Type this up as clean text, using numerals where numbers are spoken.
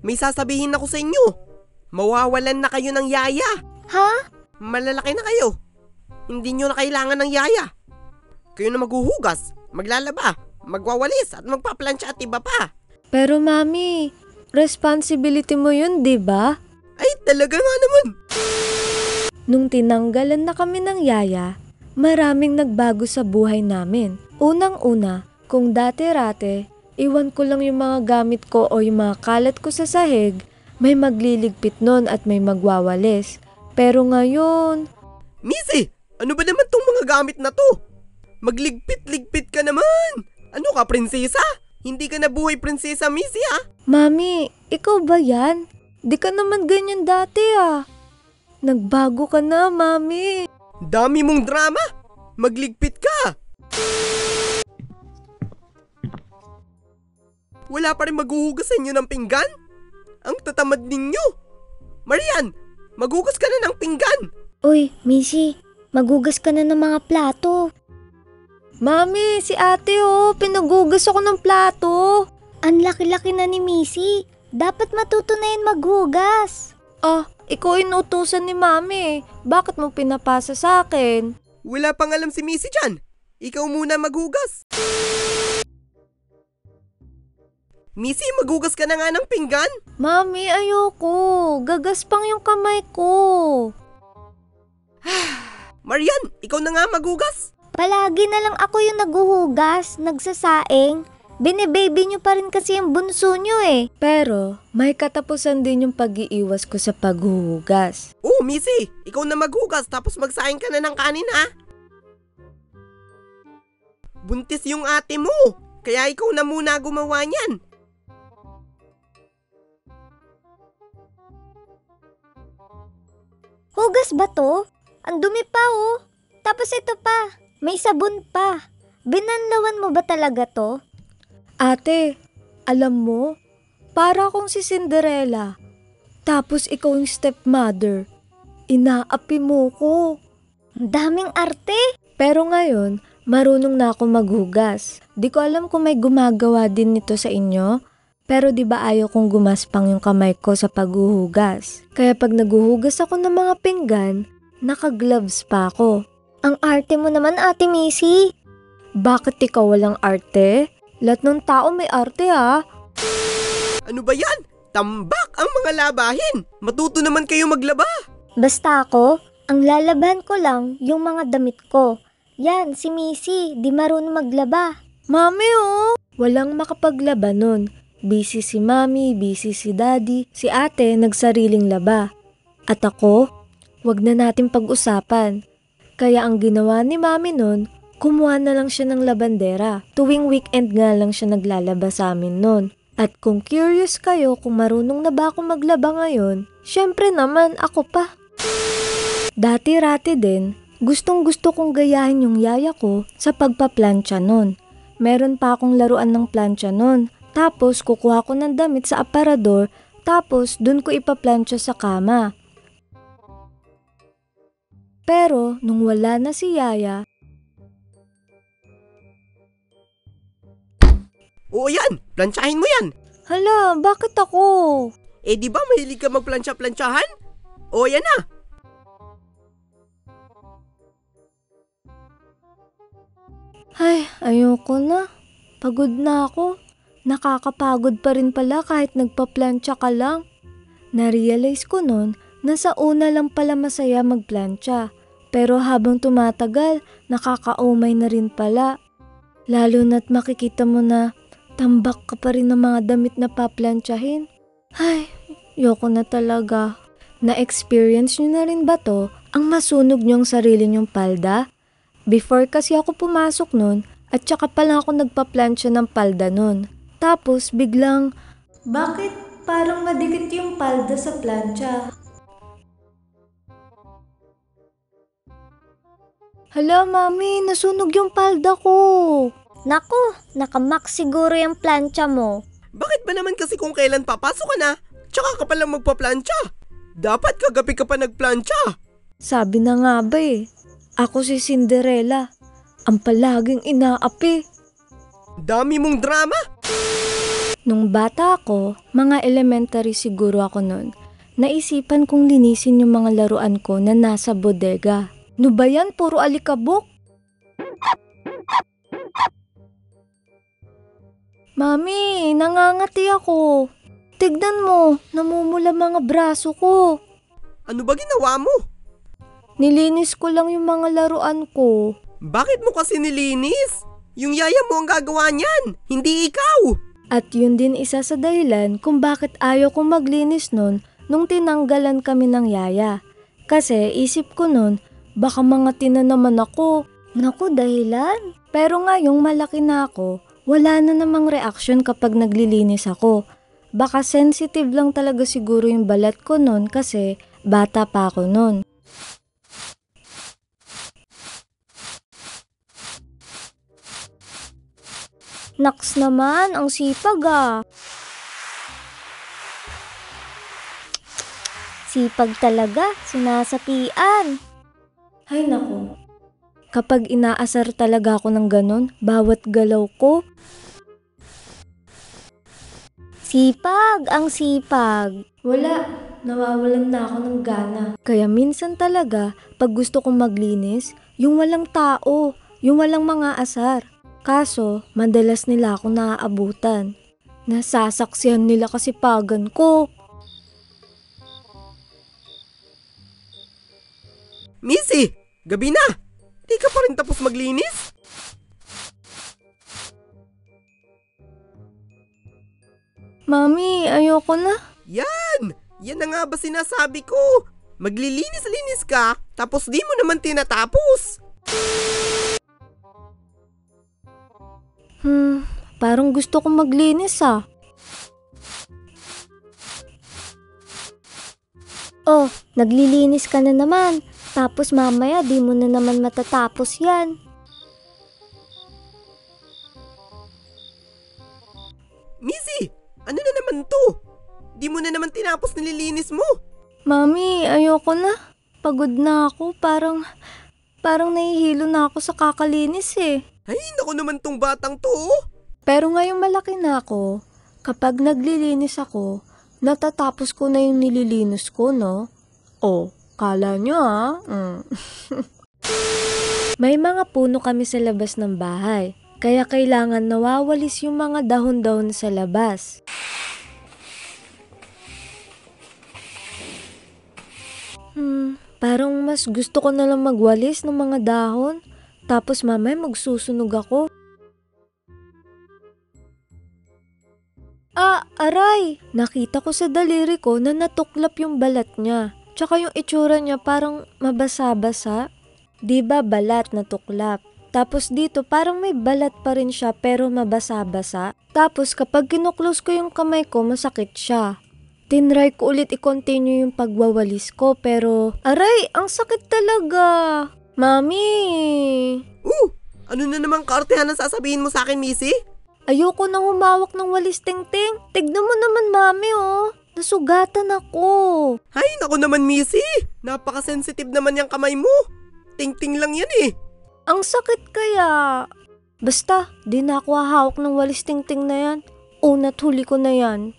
May sasabihin ako sa inyo. Mawawalan na kayo ng yaya. Ha? Malalaki na kayo. Hindi nyo na kailangan ng yaya. Kayo na maghuhugas, maglalaba, magwawalis at magpaplansya at iba pa. Pero mami, responsibility mo yun, di ba? Ay, talaga nga naman. Nung tinanggalan na kami ng yaya, maraming nagbago sa buhay namin. Unang-una, kung dati-rate, iwan ko lang yung mga gamit ko o yung mga kalat ko sa sahig, may magliligpit nun at may magwawalis. Pero ngayon... Missy, ano ba naman tong mga gamit na to? Magligpit-ligpit ka naman. Ano ka, prinsesa? Hindi ka na buhay prinsesa, Missy, ha? Mami, ikaw ba yan? Di ka naman ganyan dati, ah. Nagbago ka na, Mami. Dami mong drama. Magligpit ka. Wala pa rin maghuhugas sa inyo ng pinggan? Ang tatamad ninyo. Marian, maghugas ka na ng pinggan. Uy, Missy, maghugas ka na ng mga plato. Mami, si ate pinagugas ako ng plato. Ang laki-laki na ni Missy. Dapat matuto na yun maghugas. Ah, ikaw inutusan ni Mami. Bakit mo pinapasa sa akin? Wala pang alam si Missy dyan. Ikaw muna maghugas. Missy, maghugas ka na nga ng pinggan. Mami, ayoko. Gagaspang yung kamay ko. Marian, ikaw na nga maghugas. Palagi na lang ako yung naghuhugas, nagsasaing. Bine-baby nyo pa rin kasi yung bunso nyo eh. Pero, may katapusan din yung pag-iiwas ko sa paghuhugas. Oh, Missy, ikaw na maghugas tapos magsaing ka na ng kanin, ha? Buntis yung ate mo, kaya ikaw na muna gumawa niyan. Hugas ba to? Ang dumi pa oh. Tapos ito pa, may sabon pa. Binanlawan mo ba talaga to? Ate, alam mo, para akong si Cinderella. Tapos ikaw yung stepmother. Inaapi mo ko. Ang daming arte. Pero ngayon, marunong na ako maghugas. Di ko alam kung may gumagawa din nito sa inyo. Pero di ba ayaw kong gumaspang yung kamay ko sa paghuhugas. Kaya pag naghuhugas ako ng mga pinggan, naka-gloves pa ako. Ang arte mo naman, Ate Missy. Bakit ikaw walang arte? Lahat ng tao may arte, ha? Ano ba yan? Tambak ang mga labahin. Matuto naman kayo maglaba. Basta ako, ang lalaban ko lang yung mga damit ko. Yan, si Missy, di marunong maglaba. Mami, walang makapaglaba nun. Busy si Mami, busy si Daddy, si ate nagsariling laba. At ako, wag na natin pag-usapan. Kaya ang ginawa ni Mami nun, kumuha na lang siya ng labandera. Tuwing weekend nga lang siya naglalaba sa amin nun. At kung curious kayo kung marunong na ba ako maglaba ngayon, syempre naman ako pa. Dati-rati din, gustong-gusto kong gayahin yung yaya ko sa pagpaplansya nun. Meron pa akong laruan ng plansya nun. Tapos kukuha ko ng damit sa aparador, tapos dun ko ipaplansya sa kama. Pero nung wala na si yaya, Oo yan, plansyahin mo yan. hala, bakit ako? Eh di ba mahilig ka magplansya-plansyahan? O yan na. Ay, ayoko na. Pagod na ako. Nakakapagod pa rin pala kahit nagpaplansya ka lang. Narealize ko nun na sa una lang pala masaya magplansya. Pero habang tumatagal, nakakaumay na rin pala. Lalo na't makikita mo na tambak ka pa rin ng mga damit na paplansyahin. Ay, yoko na talaga. Na-experience nyo na rin ba to? Ang masunog nyo ang sarili nyong palda? Before kasi ako pumasok nun, at saka pala ako nagpaplansya ng palda nun. Tapos biglang, bakit parang madikit yung palda sa plansya? Hala, Mami, nasunog yung palda ko. Naku, nakamak siguro yung plancha mo. Bakit ba naman kasi kung kailan papasok ka na, tsaka ka palang magpaplansya? Dapat kagabi ka pa nagplansya. Sabi na nga ba ako si Cinderella, ang palaging inaapi. Dami mong drama. Nung bata ako, mga elementary siguro ako nun, naisipan kong linisin yung mga laruan ko na nasa bodega. No ba yan? Puro alikabok? Mami, nangangati ako. Tignan mo, namumula mga braso ko. Ano ba ginawa mo? Nilinis ko lang yung mga laruan ko. Bakit mo kasi nilinis? Yung yaya mo ang gagawa niyan, hindi ikaw. At yun din isa sa dahilan kung bakit ayaw kong maglinis nun nung tinanggalan kami ng yaya. Kasi isip ko nun, baka mangati na naman ako. Naku, dahilan. Pero ngayong malaki na ako, wala na namang reaksyon kapag naglilinis ako. Baka sensitive lang talaga siguro yung balat ko nun kasi bata pa ako nun. Naks naman, ang sipag ah. Sipag talaga, sinasapian. Ay naku, kapag inaasar talaga ako ng ganun, bawat galaw ko, Sipag, ang sipag. wala, nawawalan na ako ng gana. Kaya minsan talaga, pag gusto kong maglinis, yung walang tao, yung walang mga asar. Kaso, madalas nila ako naaabutan. Nasasaksihan nila kasipagan ko. Missy, gabi na. Di ka pa rin tapos maglinis? Mami, ayoko na. Yan na nga ba sinasabi ko. Maglilinis-linis ka, tapos di mo naman tinatapos. Parang gusto kong maglinis ah. Oh, naglilinis ka na naman. Tapos mamaya di mo na naman matatapos yan. Missy, ano na naman to? Di mo na naman tinapos nililinis mo. Mami, ayoko na. Pagod na ako. Parang nahihilo na ako sa kakalinis eh. Ay, naku naman tong batang to. Oh. Pero ngayong malaki na ako, kapag naglilinis ako, natatapos ko na yung nililinis ko, no? Oh, kala nyo ah. May mga puno kami sa labas ng bahay, kaya kailangan nawawalis yung mga dahon-dahon sa labas. Parang mas gusto ko na lang magwalis ng mga dahon, tapos mamaya magsusunog ako. Ah, aray! Nakita ko sa daliri ko na natuklap yung balat niya. Tsaka yung itsura niya parang mabasa-basa. Diba balat natuklap? Tapos dito parang may balat pa rin siya pero mabasa-basa. Tapos kapag kinuklose ko yung kamay ko, masakit siya. Tinry ko ulit i-continue yung pagwawalis ko pero aray! Ang sakit talaga! Mami! Ano na namang kaartehan ang sasabihin mo sa akin, Missy? Ayoko nang humawak ng walis tingting. Tignan mo naman, Mami, oh. Nasugatan ako. Ay, naku naman, Missy. Napaka-sensitive naman yung kamay mo. Ting-ting lang yan eh. Ang sakit kaya. Basta, di na ako hahawak ng walis tingting na yan. Una't huli ko na yan.